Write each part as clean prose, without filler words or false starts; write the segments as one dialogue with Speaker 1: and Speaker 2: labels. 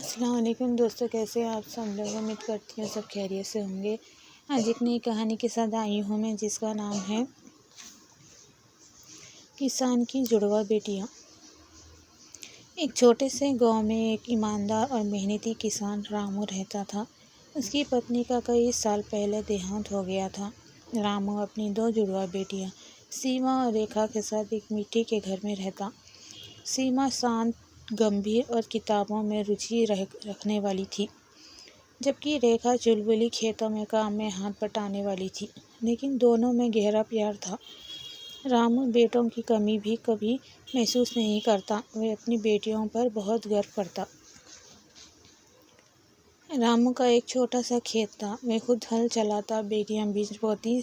Speaker 1: अस्सलाम वालेकुम दोस्तों, कैसे हैं आप सब लोग। उम्मीद करती हूँ सब खैरियत से होंगे। आज एक नई कहानी के साथ आई हूँ मैं, जिसका नाम है किसान की जुड़वा बेटियाँ। एक छोटे से गांव में एक ईमानदार और मेहनती किसान रामू रहता था। उसकी पत्नी का कई साल पहले देहांत हो गया था। रामू अपनी दो जुड़वा बेटियाँ सीमा और रेखा के साथ एक मिट्टी के घर में रहता। सीमा शांत, गंभीर और किताबों में रुचि रखने वाली थी, जबकि रेखा चुलबुली, खेतों में काम में हाथ बटाने वाली थी। लेकिन दोनों में गहरा प्यार था। रामू बेटों की कमी भी कभी महसूस नहीं करता। वह अपनी बेटियों पर बहुत गर्व करता। रामू का एक छोटा सा खेत था। वह खुद हल चलाता, बेटियां बीज बोती,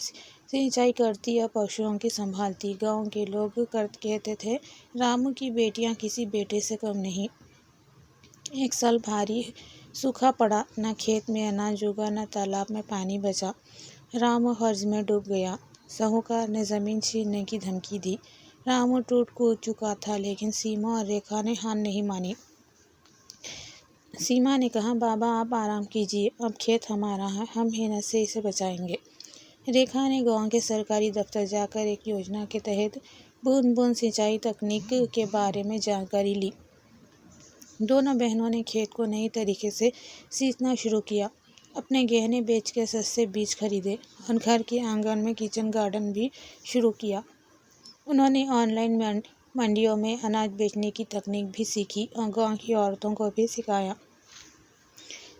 Speaker 1: सिंचाई करती या पशुओं की संभालती। गांव के लोग कहते थे, रामू की बेटियां किसी बेटे से कम नहीं। एक साल भारी सूखा पड़ा। न खेत में अनाज उगा, न तालाब में पानी बचा। रामू कर्ज में डूब गया। साहूकार ने ज़मीन छीनने की धमकी दी। रामू टूट कूद चुका था, लेकिन सीमा और रेखा ने हार नहीं मानी। सीमा ने कहा, बाबा आप आराम कीजिए, अब खेत हमारा है, हम मेहनत से इसे बचाएंगे। रेखा ने गांव के सरकारी दफ्तर जाकर एक योजना के तहत बूंद बूंद सिंचाई तकनीक के बारे में जानकारी ली। दोनों बहनों ने खेत को नई तरीके से सींचना शुरू किया। अपने गहने बेच के सस्ते बीज खरीदे और घर के आंगन में किचन गार्डन भी शुरू किया। उन्होंने ऑनलाइन मंडियों में अनाज बेचने की तकनीक भी सीखी और गांव की औरतों को भी सिखाया।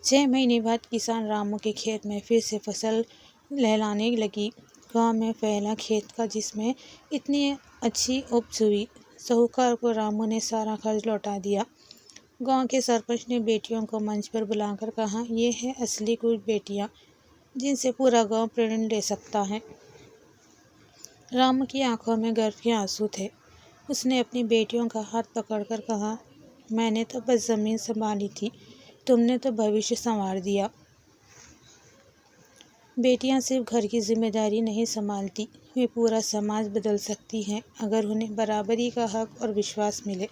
Speaker 1: 6 महीने बाद किसान रामू के खेत में फिर से फसल लहलाने लगी। गांव में फैला खेत का, जिसमें इतनी अच्छी उपज हुई। साहूकार को रामू ने सारा कर्ज लौटा दिया। गांव के सरपंच ने बेटियों को मंच पर बुलाकर कहा, ये है असली कुछ बेटियां, जिनसे पूरा गांव प्रेरणा ले सकता है। रामू की आंखों में गर्व के आंसू थे। उसने अपनी बेटियों का हाथ पकड़कर कहा, मैंने तो बस ज़मीन संभाली थी, तुमने तो भविष्य संवार दिया। बेटियां सिर्फ घर की जिम्मेदारी नहीं संभालती, वे पूरा समाज बदल सकती हैं, अगर उन्हें बराबरी का हक और विश्वास मिले।